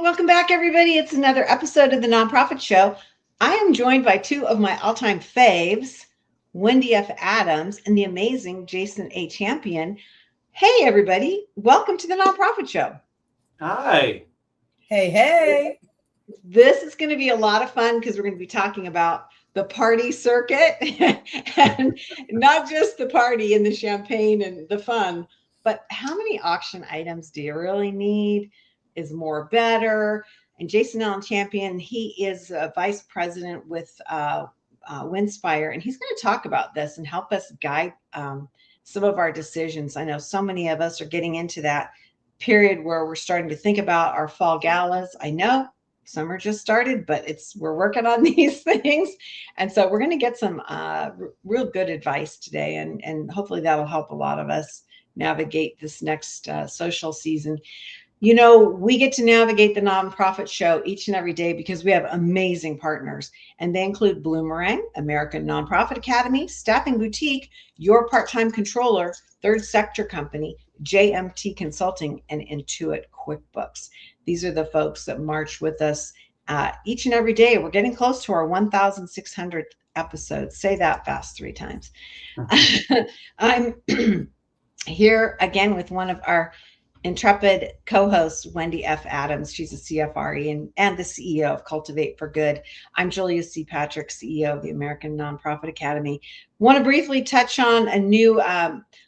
Welcome back, everybody. It's another episode of the Nonprofit Show. I am joined by two of my all-time faves, Wendy F. Adams and the amazing Jason A. Champion. Hey, everybody. Welcome to the Nonprofit Show. Hi. Hey. This is going to be a lot of fun because we're going to be talking about the party circuit and not just the party and the champagne and the fun, but how many auction items do you really need? Is more better? And Jason Allen Champion, he is a vice president with Winspire, and he's going to talk about this and help us guide some of our decisions. I know so many of us are getting into that period where we're starting to think about our fall galas. I know summer just started, but we're working on these things. And so we're going to get some real good advice today, and hopefully that'll help a lot of us navigate this next social season. You know, we get to navigate the Nonprofit Show each and every day because we have amazing partners, and they include Bloomerang, American Nonprofit Academy, Staffing Boutique, Your Part-Time Controller, Third Sector Company, JMT Consulting, and Intuit QuickBooks. These are the folks that march with us each and every day. We're getting close to our 1,600th episode. Say that fast 3 times. I'm here again with one of our intrepid co-host, Wendy F. Adams. She's a CFRE and the CEO of Cultivate for Good. I'm Julia C. Patrick, CEO of the American Nonprofit Academy. Want to briefly touch on a new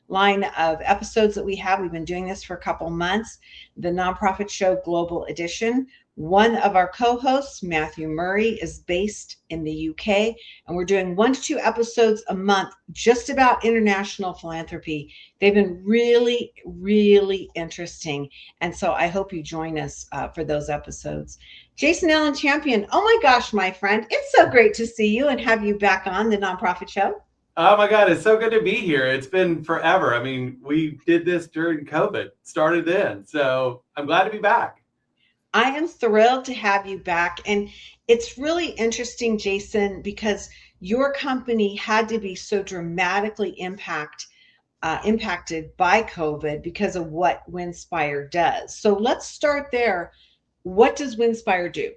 line of episodes that we have. We've been doing this for a couple months, the Nonprofit Show Global Edition. One of our co-hosts, Matthew Murray, is based in the UK, and we're doing 1 to 2 episodes a month just about international philanthropy. They've been really, really interesting, and so I hope you join us for those episodes. Jason Allen Champion, oh my gosh, my friend, it's so great to see you and have you back on the Nonprofit Show. Oh my God, it's so good to be here. It's been forever. I mean, we did this during COVID, started then, so I'm glad to be back. I am thrilled to have you back. And it's really interesting, Jason, because your company had to be so dramatically impacted by COVID because of what Winspire does. So let's start there. What does Winspire do?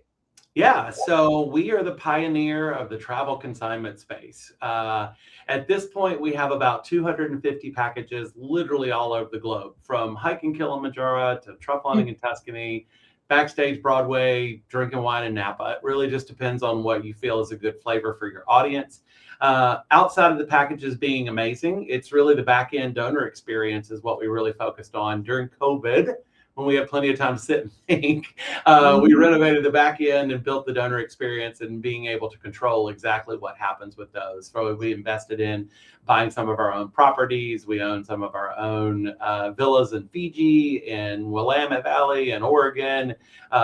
Yeah, so we are the pioneer of the travel consignment space. At this point, we have about 250 packages literally all over the globe, from hiking Kilimanjaro to truffle hunting in Tuscany, backstage Broadway, drinking wine in Napa. It really just depends on what you feel is a good flavor for your audience. Outside of the packages being amazing, it's really the back end donor experience is what we really focused on during COVID. When we had plenty of time to sit and think, we renovated the back end and built the donor experience and being able to control exactly what happens with those. So we invested in buying some of our own properties. We own some of our own villas in Fiji, in Willamette Valley, in Oregon. We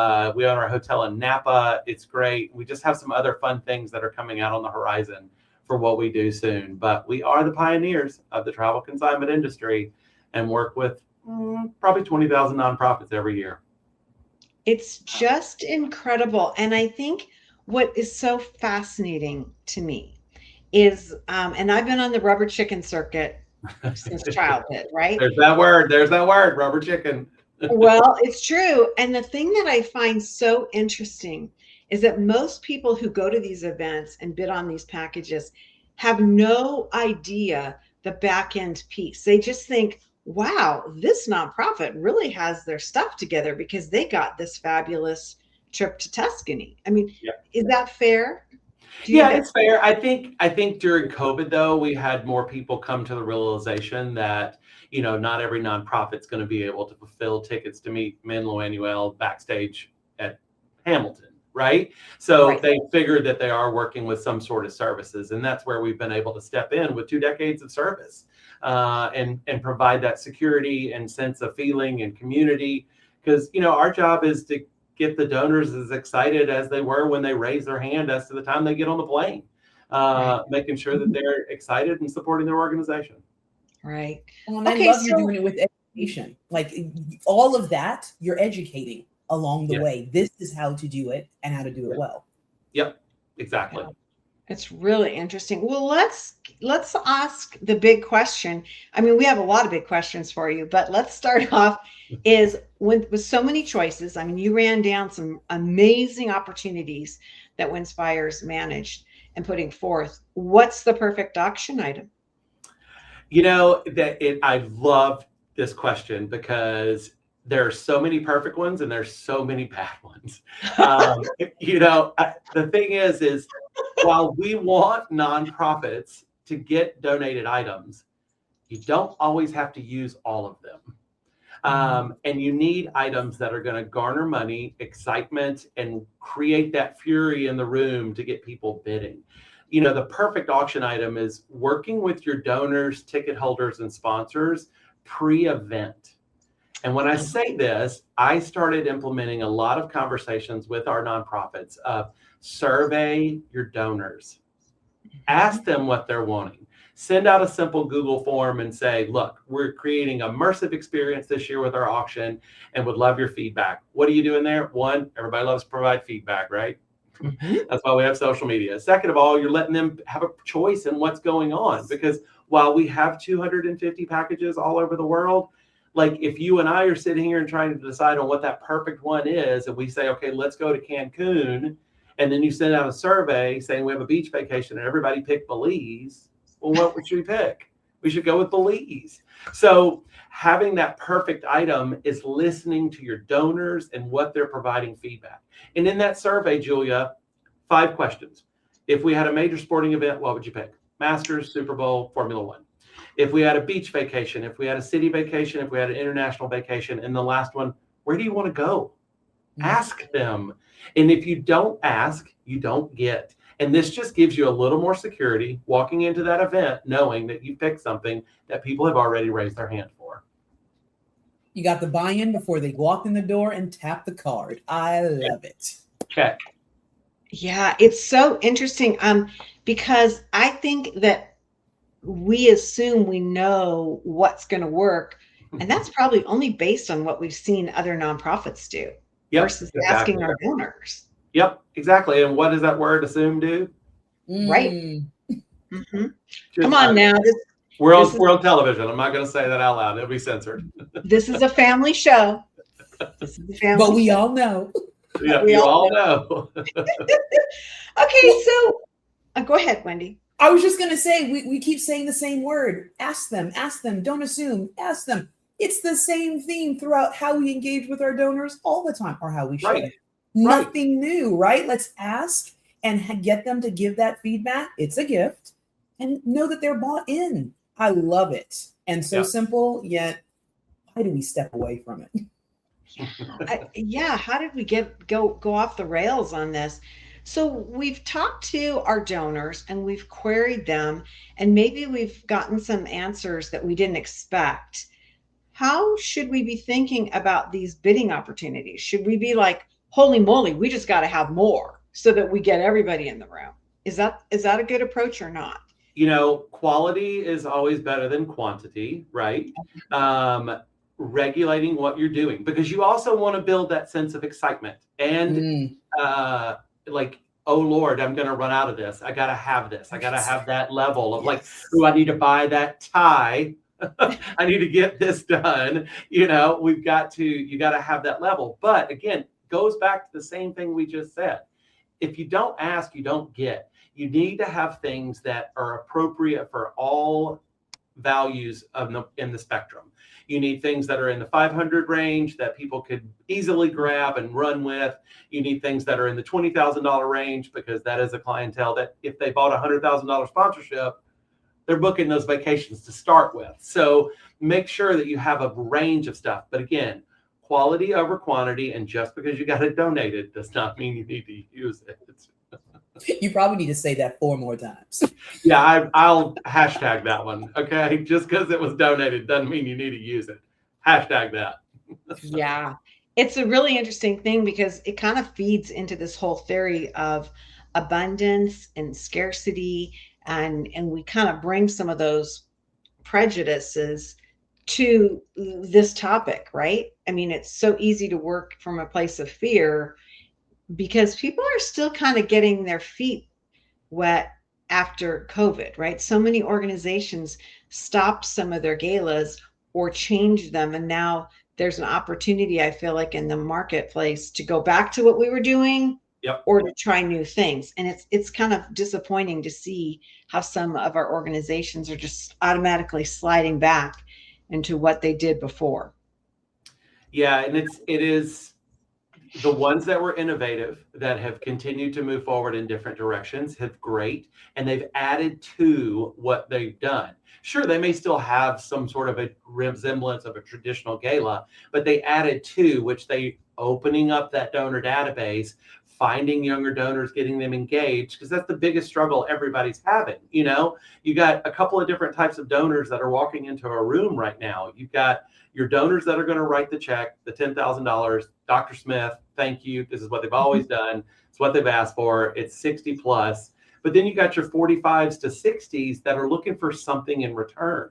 own our hotel in Napa. It's great. We just have some other fun things that are coming out on the horizon for what we do soon. But we are the pioneers of the travel consignment industry and work with probably 20,000 nonprofits every year. It's just incredible. And I think what is so fascinating to me is, and I've been on the rubber chicken circuit since childhood, right? There's that word, rubber chicken. Well, it's true. And the thing that I find so interesting is that most people who go to these events and bid on these packages have no idea the back end piece. They just think, wow, this nonprofit really has their stuff together because they got this fabulous trip to Tuscany. I mean, Is that fair? It's fair. I think during COVID, though, we had more people come to the realization that, you know, not every nonprofit's going to be able to fulfill tickets to meet Manuel backstage at Hamilton, right? So They figured that they are working with some sort of services, and that's where we've been able to step in with 2 decades of service. And provide that security and sense of feeling and community, because our job is to get the donors as excited as they were when they raise their hand as to the time they get on the plane, making sure that they're excited and supporting their organization. Right. And I love you're doing it with education, like all of that. You're educating along the way. This is how to do it and how to do it well. Yep, exactly. It's really interesting. Well, let's ask the big question. I mean, we have a lot of big questions for you, but let's start off is with so many choices. I mean, you ran down some amazing opportunities that Winspire's managed and putting forth. What's the perfect auction item? I love this question because there are so many perfect ones and there's so many bad ones. The thing is while we want nonprofits to get donated items, you don't always have to use all of them. And you need items that are going to garner money, excitement, and create that fury in the room to get people bidding. The perfect auction item is working with your donors, ticket holders, and sponsors pre-event. And when I say this, I started implementing a lot of conversations with our nonprofits of survey your donors, ask them what they're wanting. Send out a simple Google form and say, look, we're creating an immersive experience this year with our auction and would love your feedback. What are you doing there? One, everybody loves to provide feedback, right? That's why we have social media. Second of all, you're letting them have a choice in what's going on, because while we have 250 packages all over the world, like if you and I are sitting here and trying to decide on what that perfect one is, and we say, okay, let's go to Cancun, and then you send out a survey saying we have a beach vacation and everybody picked Belize, well, what should we pick? We should go with Belize. So having that perfect item is listening to your donors and what they're providing feedback. And in that survey, Julia, 5 questions. If we had a major sporting event, what would you pick? Masters, Super Bowl, Formula One. If we had a beach vacation, if we had a city vacation, if we had an international vacation, and the last one, where do you want to go? Ask them. And if you don't ask, you don't get. And this just gives you a little more security walking into that event, knowing that you picked something that people have already raised their hand for. You got the buy-in before they walk in the door and tap the card. I love it. Check. Yeah, it's so interesting because I think that we assume we know what's going to work, and that's probably only based on what we've seen other nonprofits do versus asking our donors. Yep, exactly. And what does that word assume do? Right. Come on now. We're on television. I'm not going to say that out loud. It'll be censored. This is a family show. But we all know. Yeah, we all know. Okay, so go ahead, Wendy. I was just going to say, we keep saying the same word. Ask them, don't assume, ask them. It's the same theme throughout how we engage with our donors all the time, or how we should. Right. Nothing new, right? Let's ask and get them to give that feedback. It's a gift, and know that they're bought in. I love it. And so simple, yet why do we step away from it? How did we go off the rails on this? So we've talked to our donors and we've queried them, and maybe we've gotten some answers that we didn't expect. How should we be thinking about these bidding opportunities? Should we be like, holy moly, we just got to have more so that we get everybody in the room? Is that a good approach or not? Quality is always better than quantity, right? Regulating what you're doing, because you also want to build that sense of excitement and like, oh Lord, I'm going to run out of this. I got to have this. I got to have that level of like, I need to buy that tie. I need to get this done. You got to have that level. But again, goes back to the same thing we just said. If you don't ask, you don't get. You need to have things that are appropriate for all values in the spectrum. You need things that are in the 500 range that people could easily grab and run with. You need things that are in the $20,000 range, because that is a clientele that if they bought a $100,000 sponsorship, they're booking those vacations to start with. So make sure that you have a range of stuff. But again, quality over quantity, and just because you got it donated does not mean you need to use it. You probably need to say that 4 more times. Yeah, I'll hashtag that one. Okay, just because it was donated doesn't mean you need to use it. Hashtag that. Yeah, it's a really interesting thing because it kind of feeds into this whole theory of abundance and scarcity, and we kind of bring some of those prejudices to this topic, right? I mean, it's so easy to work from a place of fear because people are still kind of getting their feet wet after COVID, right? So many organizations stopped some of their galas or changed them. And now there's an opportunity, I feel like, in the marketplace to go back to what we were doing Yep. or to try new things. And it's kind of disappointing to see how some of our organizations are just automatically sliding back into what they did before. Yeah, and it is the ones that were innovative that have continued to move forward in different directions have great, and they've added to what they've done. Sure, they may still have some sort of a resemblance of a traditional gala, but they added to, which they opening up that donor database, finding younger donors, getting them engaged, because that's the biggest struggle everybody's having. You know, you got a couple of different types of donors that are walking into a room right now. You've got your donors that are going to write the check, the $10,000, Dr. Smith, thank you. This is what they've always done. It's what they've asked for. It's 60 plus. But then you got your 45s to 60s that are looking for something in return.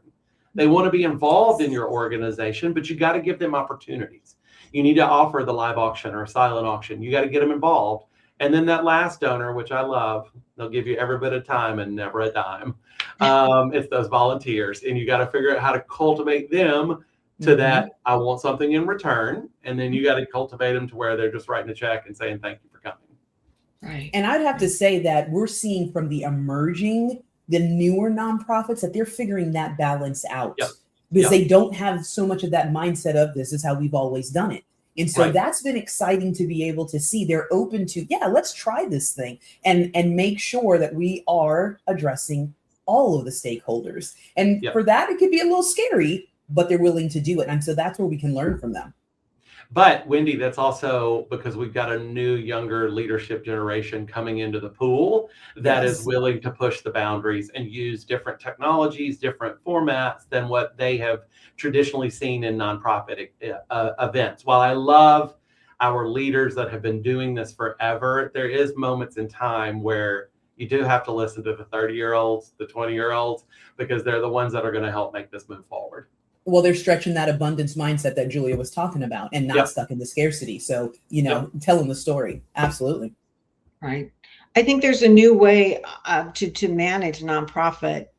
They want to be involved in your organization, but you got to give them opportunities. You need to offer the live auction or a silent auction. You got to get them involved. And then that last donor, which I love, they'll give you every bit of time and never a dime. It's those volunteers. And you got to figure out how to cultivate them to that, I want something in return. And then you got to cultivate them to where they're just writing a check and saying, thank you for coming. Right. And I'd have to say that we're seeing from the newer nonprofits that they're figuring that balance out. Yep. Because they don't have so much of that mindset of this is how we've always done it. And so that's been exciting to be able to see. They're open to, let's try this thing and make sure that we are addressing all of the stakeholders. And for that, it could be a little scary, but they're willing to do it. And so that's where we can learn from them. But Wendy, that's also because we've got a new, younger leadership generation coming into the pool that is willing to push the boundaries and use different technologies, different formats than what they have traditionally seen in nonprofit events. While I love our leaders that have been doing this forever, there is moments in time where you do have to listen to the 30-year-olds, the 20-year-olds, because they're the ones that are going to help make this move forward. Well, they're stretching that abundance mindset that Julia was talking about and not stuck in the scarcity. So, tell them the story. Absolutely. Right. I think there's a new way to manage nonprofit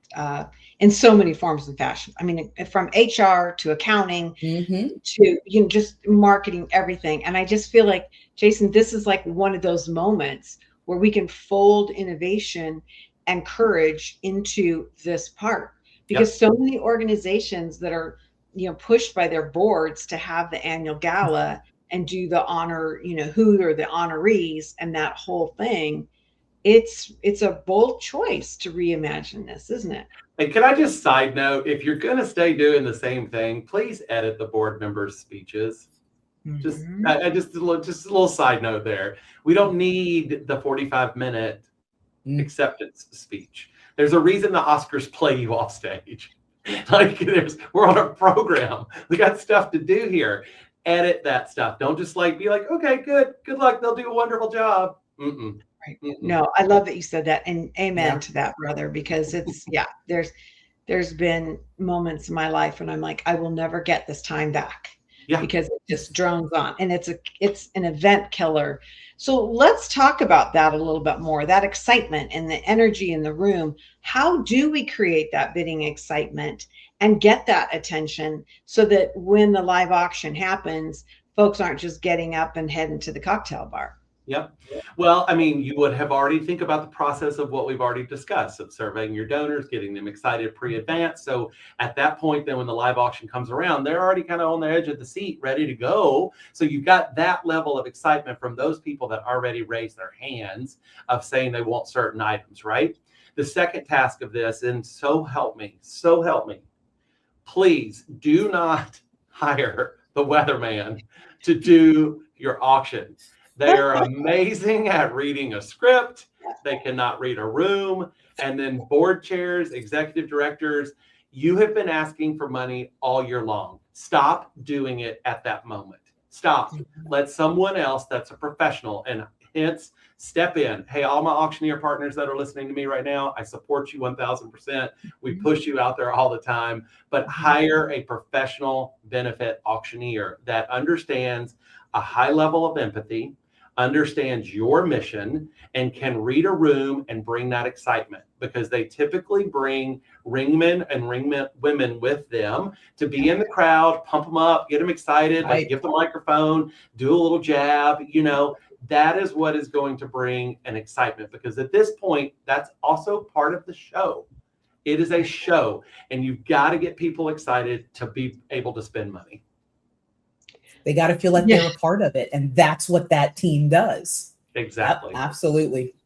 in so many forms and fashions. I mean, from HR to accounting to just marketing, everything. And I just feel like, Jason, this is like one of those moments where we can fold innovation and courage into this part. Because so many organizations that are, pushed by their boards to have the annual gala and do the honor, who are the honorees and that whole thing, it's a bold choice to reimagine this, isn't it? And can I just side note, if you're going to stay doing the same thing, please edit the board members' speeches. Just a little side note there. We don't need the 45-minute acceptance speech. There's a reason the Oscars play you off stage. We're on a program. We got stuff to do here. Edit that stuff. Don't just be like, okay, good luck. They'll do a wonderful job. Right. No, I love that you said that, and amen to that, brother, because it's, there's been moments in my life when I'm like, I will never get this time back because it just drones on, and it's an event killer. So let's talk about that a little bit more, that excitement and the energy in the room. How do we create that bidding excitement and get that attention so that when the live auction happens, folks aren't just getting up and heading to the cocktail bar? Yep. Well, I mean, you would have already think about the process of what we've already discussed of surveying your donors, getting them excited pre-advance. So at that point, then when the live auction comes around, they're already kind of on the edge of the seat, ready to go. So you've got that level of excitement from those people that already raised their hands of saying they want certain items, right? The second task of this, and so help me, please do not hire the Weatherman to do your auction. They are amazing at reading a script. They cannot read a room. And then board chairs, executive directors, you have been asking for money all year long. Stop doing it at that moment. Stop. Let someone else that's a professional and hence step in. Hey, all my auctioneer partners that are listening to me right now, I support you 1000%. We push you out there all the time, but hire a professional benefit auctioneer that understands a high level of empathy, understands your mission and can read a room and bring that excitement, because they typically bring ringmen and women with them to be in the crowd, pump them up, get them excited, like give the microphone, do a little jab, that is what is going to bring an excitement, because at this point, that's also part of the show. It is a show, and you've got to get people excited to be able to spend money. They got to feel like they're a part of it. And that's what that team does. Exactly. Yep, absolutely.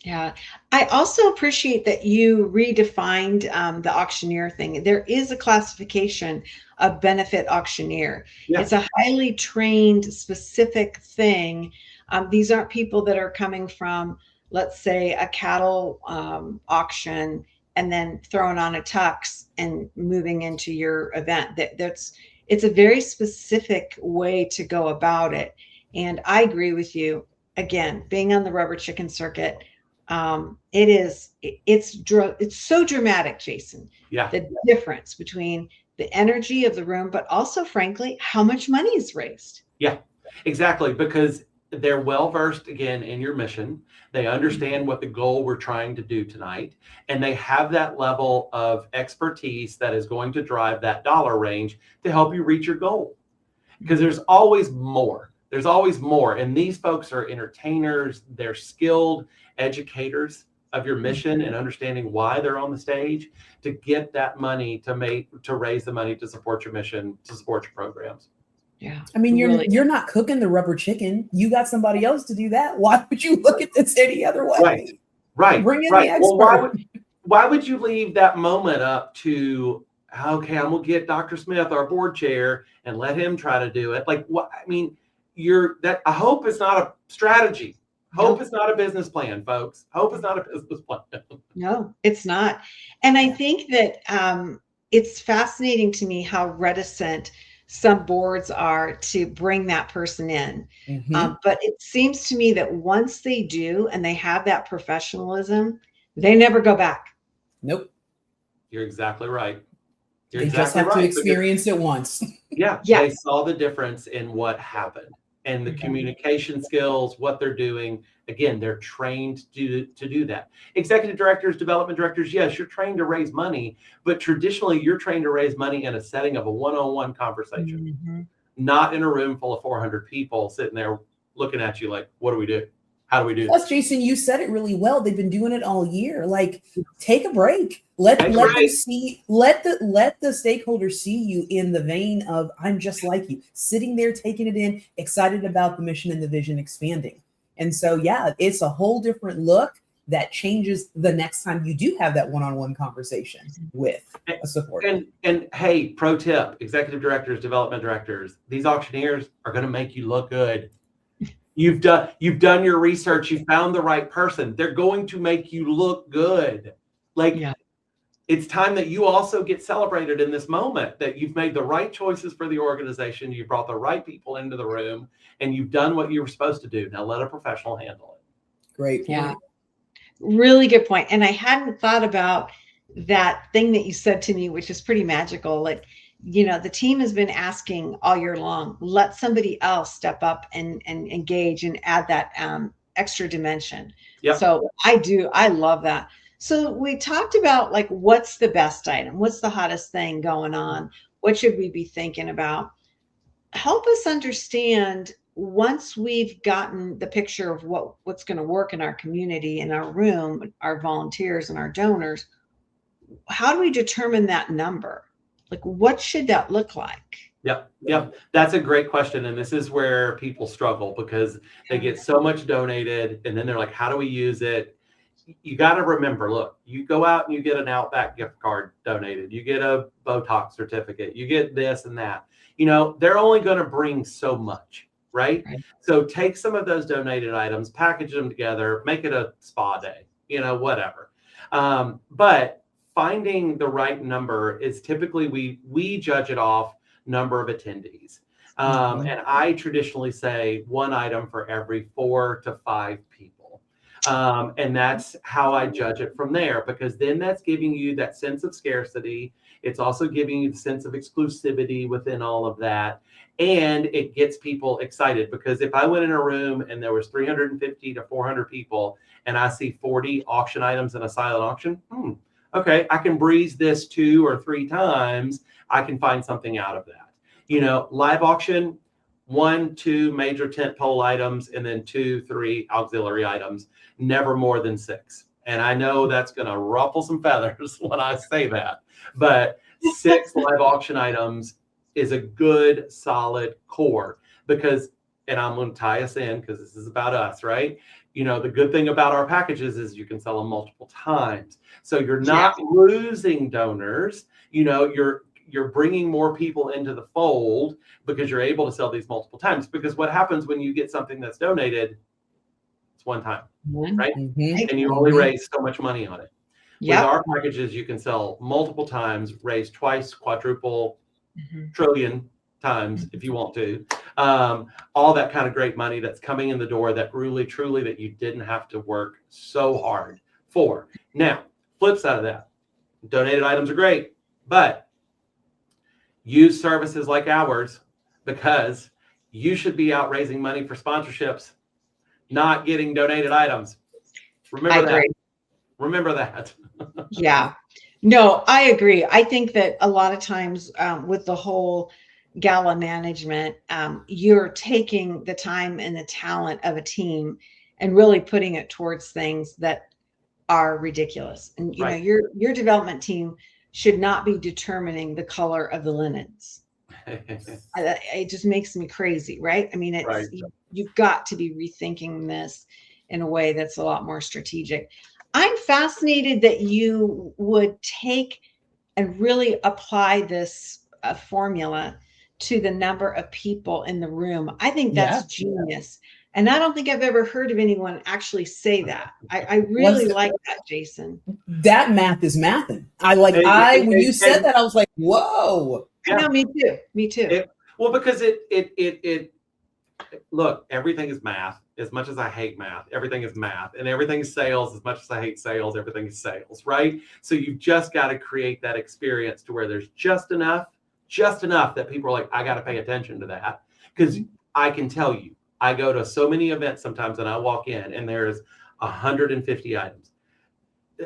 Yeah. I also appreciate that you redefined the auctioneer thing. There is a classification of benefit auctioneer. Yeah. It's a highly trained, specific thing. These aren't people that are coming from, let's say, a cattle auction and then throwing on a tux and moving into your event. It's a very specific way to go about it. And I agree with you. Again, being on the rubber chicken circuit, it's so dramatic, Jason. Yeah. The difference between the energy of the room, but also, frankly, how much money is raised. Yeah, exactly. Because they're well-versed, again, in your mission. They understand what the goal we're trying to do tonight. And they have that level of expertise that is going to drive that dollar range to help you reach your goal. Because there's always more. There's always more. And these folks are entertainers. They're skilled educators of your mission and understanding why they're on the stage to get that money to raise the money to support your mission, to support your programs. Yeah. I mean, you're not cooking the rubber chicken. You got somebody else to do that. Why would you look at this any other way? Right. Bring in the expert. Well, why would you leave that moment up to, okay, I'm gonna get Dr. Smith, our board chair, and let him try to do it? Like, what? I mean, I hope it's not a strategy. Hope is not a business plan, folks. Hope is not a business plan. No, it's not. And I think that it's fascinating to me how reticent some boards are to bring that person in. Mm-hmm. But it seems to me that once they do and they have that professionalism, they never go back. Nope. You're exactly right. They just have to experience it once. Yeah. They saw the difference in what happened. And the communication skills, what they're doing. Again, they're trained to do that. Executive directors, development directors, yes, you're trained to raise money, but traditionally you're trained to raise money in a setting of a one-on-one conversation, not in a room full of 400 people sitting there looking at you like, what do we do? How do we do this? Jason, you said it really well. They've been doing it all year. Like, take a break. Let them see. Let the stakeholders see you in the vein of I'm just like you, sitting there taking it in, excited about the mission and the vision expanding. And so, yeah, it's a whole different look that changes the next time you do have that one-on-one conversation with a supporter. And hey, pro tip: executive directors, development directors, these auctioneers are going to make you look good. You've done your research. You found the right person. They're going to make you look good. It's time that you also get celebrated in this moment, that you've made the right choices for the organization. You brought the right people into the room and you've done what you were supposed to do. Now let a professional handle it. Great point. Yeah. Really good point. And I hadn't thought about that thing that you said to me, which is pretty magical. Like, the team has been asking all year long, let somebody else step up and engage and add that extra dimension. Yep. So I love that. So we talked about like, what's the best item? What's the hottest thing going on? What should we be thinking about? Help us understand, once we've gotten the picture of what's going to work in our community, in our room, our volunteers and our donors, how do we determine that number? Like, what should that look like? Yep. That's a great question. And this is where people struggle, because they get so much donated and then they're like, how do we use it? You got to remember, look, you go out and you get an Outback gift card donated. You get a Botox certificate. You get this and that. They're only going to bring so much, right? So take some of those donated items, package them together, make it a spa day, whatever. But finding the right number is typically, we judge it off number of attendees. And I traditionally say one item for every 4 to 5 people. And that's how I judge it from there, because then that's giving you that sense of scarcity. It's also giving you the sense of exclusivity within all of that. And it gets people excited, because if I went in a room and there was 350 to 400 people and I see 40 auction items in a silent auction, okay, I can breeze this 2 or 3 times. I can find something out of that. You know, live auction, 1, 2 major tentpole items, and then 2, 3 auxiliary items, never more than 6. And I know that's going to ruffle some feathers when I say that, but 6 live auction items is a good, solid core. Because, and I'm going to tie us in because this is about us, right? You know, the good thing about our packages is you can sell them multiple times. So you're not losing donors. You know, you're bringing more people into the fold because you're able to sell these multiple times. Because what happens when you get something that's donated, it's one time, right? And you only raise so much money on it. With our packages, you can sell multiple times, raise twice, quadruple, trillion times if you want to. All that kind of great money that's coming in the door that really, truly, that you didn't have to work so hard for. Now, flip side of that, donated items are great, but use services like ours, because you should be out raising money for sponsorships, not getting donated items. Remember that. Remember that. Yeah. No, I agree. I think that a lot of times with the whole gala management, you're taking the time and the talent of a team and really putting it towards things that are ridiculous. And you know, your development team should not be determining the color of the linens. It just makes me crazy, right? I mean, it's you've got to be rethinking this in a way that's a lot more strategic. I'm fascinated that you would take and really apply this formula to the number of people in the room. I think that's genius. And I don't think I've ever heard of anyone actually say that. I really like that, Jason. That math is mathing. When you said that, I was like, whoa. Yeah. No, me too. Me too. Well, because look, everything is math. As much as I hate math, everything is math, and everything is sales. As much as I hate sales, everything is sales, right? So you've just got to create that experience to where there's just enough that people are like, I got to pay attention to that. Because I can tell you, I go to so many events sometimes and I walk in and there's 150 items.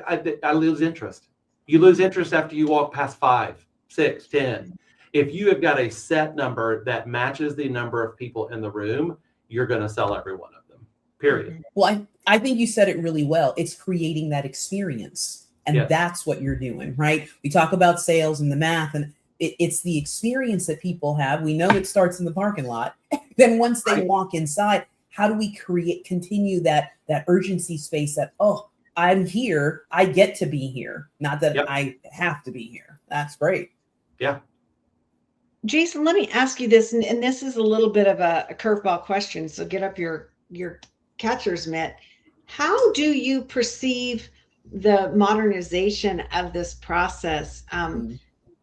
I lose interest. You lose interest after you walk past 5, 6, 10. If you have got a set number that matches the number of people in the room, you're going to sell every one of them, period. Well, I think you said it really well. It's creating that experience. And that's what you're doing, right? We talk about sales and the math, and it's the experience that people have. We know it starts in the parking lot. Then once they walk inside, how do we continue that urgency space that, oh, I'm here, I get to be here, not that I have to be here. That's great. Yeah. Jason, let me ask you this, and this is a little bit of a curveball question, so get up your catcher's mitt. How do you perceive the modernization of this process?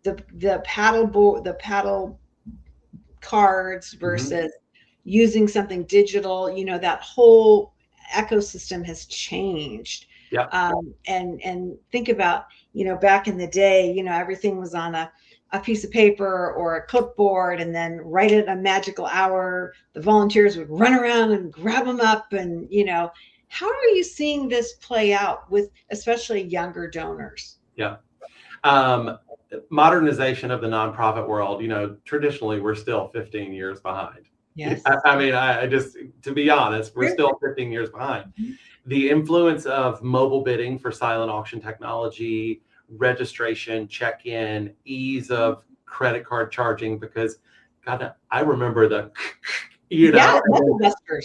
The paddle cards versus using something digital, you know, that whole ecosystem has changed. And think about, you know, back in the day, you know, everything was on a piece of paper or a clipboard, and then right at a magical hour, the volunteers would run around and grab them up. And, you know, how are you seeing this play out with especially younger donors? Yeah. Modernization of the nonprofit world, you know, traditionally we're still 15 years behind. Yes. I mean, I just, to be honest, we're still 15 years behind. The influence of mobile bidding for silent auction technology, registration, check-in, ease of credit card charging, because God, I remember the, you know,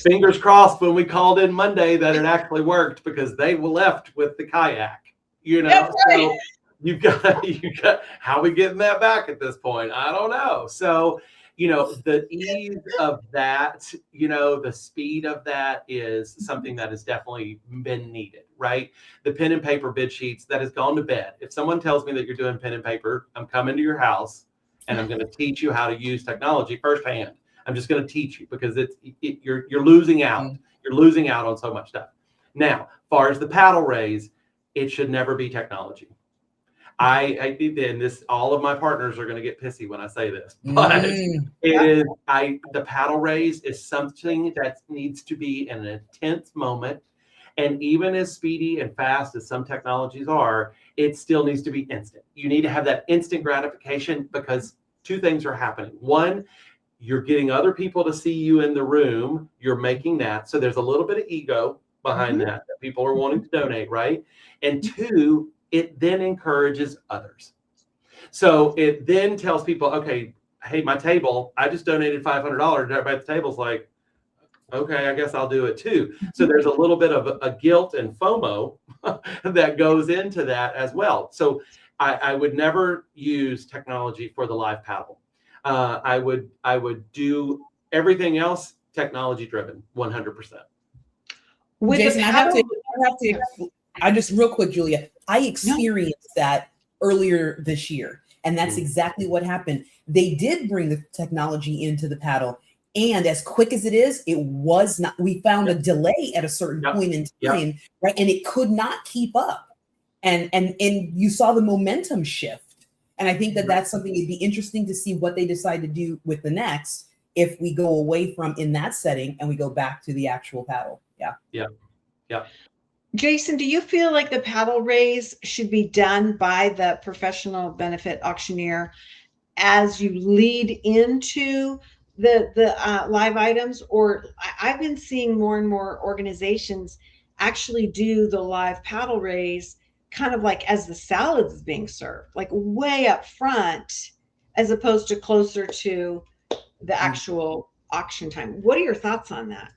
fingers crossed when we called in Monday that it actually worked, because they left with the kayak, you know. So you got how we getting that back at this point? I don't know. So, you know, the ease of that, you know, the speed of that is something that has definitely been needed, right? The pen and paper bid sheets, that has gone to bed. If someone tells me that you're doing pen and paper, I'm coming to your house and I'm going to teach you how to use technology firsthand. I'm just going to teach you, because you're losing out. You're losing out on so much stuff. Now, as far as the paddle raise, it should never be technology. I did, and this, all of my partners are going to get pissy when I say this, but the paddle raise is something that needs to be an intense moment. And even as speedy and fast as some technologies are, it still needs to be instant. You need to have that instant gratification because two things are happening. One, you're getting other people to see you in the room. You're making that. So there's a little bit of ego behind that people are wanting to donate, right? And two, it then encourages others. So it then tells people, okay, hey, my table, I just donated $500. Everybody at the table's like, okay, I guess I'll do it too. So there's a little bit of a guilt and FOMO that goes into that as well. So I would never use technology for the live paddle. I would do everything else technology driven, 100%. With Jason, I just real quick, Julia, I experienced that earlier this year, and that's exactly what happened. They did bring the technology into the paddle, and as quick as it is, it was not. We found a delay at a certain point in time, right? And it could not keep up, and you saw the momentum shift. And I think that that's something it'd be interesting to see what they decide to do with the next if we go away from in that setting and we go back to the actual paddle. Yeah. Jason, do you feel like the paddle raise should be done by the professional benefit auctioneer as you lead into the live items? Or I've been seeing more and more organizations actually do the live paddle raise kind of like as the salad is being served, like way up front, as opposed to closer to the actual auction time. What are your thoughts on that?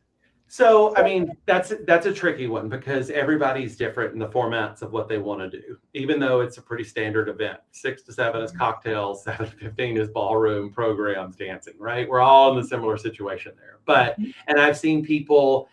So, I mean, that's a tricky one because everybody's different in the formats of what they want to do, even though it's a pretty standard event. 6 to 7 is cocktails, 7 to 15 is ballroom programs, dancing, right? We're all in a similar situation there. But, and I've seen people,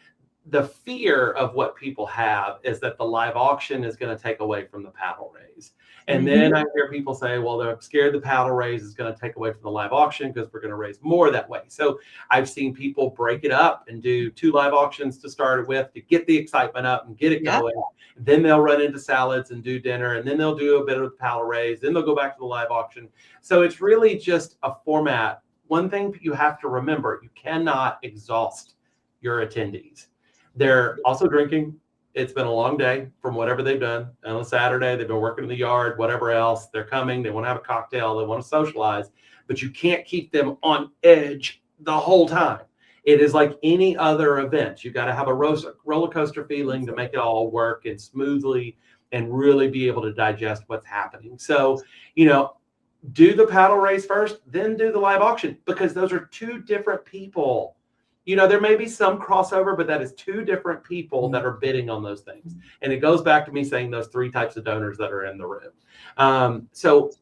the fear of what people have is that the live auction is going to take away from the paddle raise. And then I hear people say, well, they're scared the paddle raise is going to take away from the live auction because we're going to raise more that way. So I've seen people break it up and do 2 live auctions to start with to get the excitement up and get it going. Then they'll run into salads and do dinner, and then they'll do a bit of the paddle raise. Then they'll go back to the live auction. So it's really just a format. One thing you have to remember, you cannot exhaust your attendees. They're also drinking. It's been a long day from whatever they've done. On a Saturday, they've been working in the yard, whatever else. They're coming. They want to have a cocktail. They want to socialize. But you can't keep them on edge the whole time. It is like any other event. You got to have a roller coaster feeling to make it all work and smoothly and really be able to digest what's happening. So, do the paddle race first, then do the live auction, because those are 2 different people. There may be some crossover, but that is 2 different people that are bidding on those things. And it goes back to me saying those 3 types of donors that are in the room. So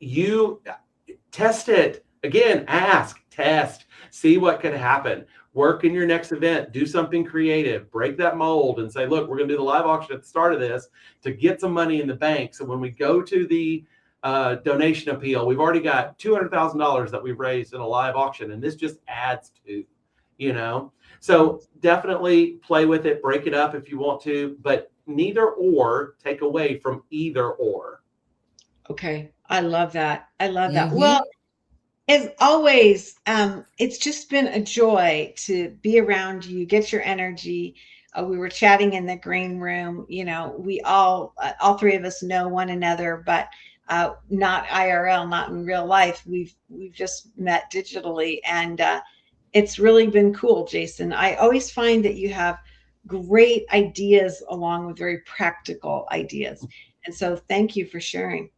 you test it. Again, ask, test, see what could happen. Work in your next event. Do something creative. Break that mold and say, look, we're going to do the live auction at the start of this to get some money in the bank. So when we go to the donation appeal, we've already got $200,000 that we've raised in a live auction. And this just adds to, so definitely play with it, break it up if you want to, but neither or take away from either or. Okay. I love that. Well, as always, it's just been a joy to be around you, get your energy. We were chatting in the green room. We all 3 of us know one another, but not IRL, not in real life. We've just met digitally, and it's really been cool, Jason. I always find that you have great ideas along with very practical ideas. And so thank you for sharing.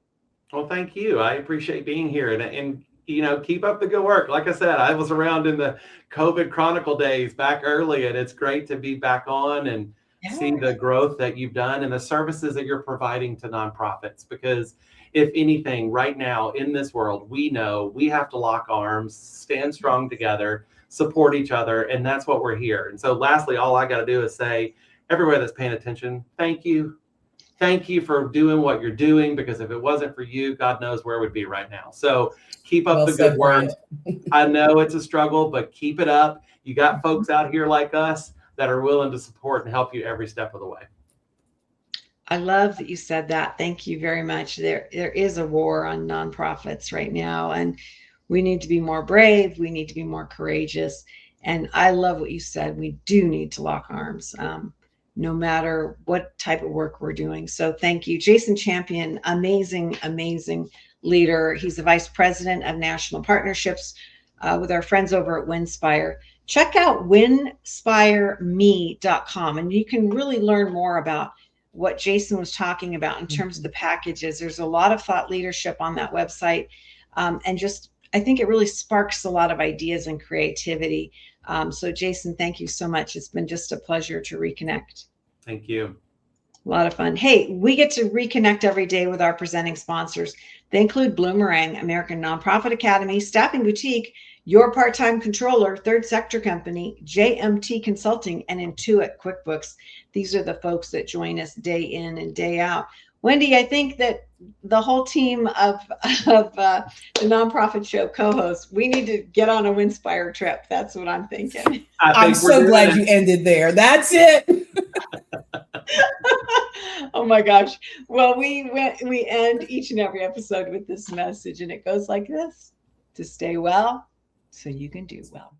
Well, thank you. I appreciate being here, and keep up the good work. Like I said, I was around in the COVID Chronicle days back early, and it's great to be back on and see the growth that you've done and the services that you're providing to nonprofits. Because if anything, right now in this world, we know we have to lock arms, stand strong together, support each other, and that's what we're here. And so lastly, all I got to do is say, everybody that's paying attention, thank you. Thank you for doing what you're doing, because if it wasn't for you, God knows where we'd be right now. So keep up the good work. I know it's a struggle, but keep it up. You got folks out here like us that are willing to support and help you every step of the way. I love that you said that. Thank you very much. There is a war on nonprofits right now, and we need to be more brave. We need to be more courageous. And I love what you said. We do need to lock arms, no matter what type of work we're doing. So thank you. Jason Champion, amazing, amazing leader. He's the vice president of national partnerships with our friends over at Winspire. Check out winspireme.com, and you can really learn more about what Jason was talking about in terms of the packages. There's a lot of thought leadership on that website. And just, I think it really sparks a lot of ideas and creativity. So Jason, thank you so much. It's been just a pleasure to reconnect. Thank you. A lot of fun. Hey, we get to reconnect every day with our presenting sponsors. They include Bloomerang, American Nonprofit Academy, Staffing Boutique, Your Part-Time Controller, Third Sector Company, JMT Consulting, and Intuit QuickBooks. These are the folks that join us day in and day out. Wendy, I think that the whole team of the Nonprofit Show co-hosts, we need to get on a Winspire trip. That's what I'm thinking. I'm so glad you ended there. That's it. Oh my gosh. Well, we end each and every episode with this message, and it goes like this: to stay well so you can do well.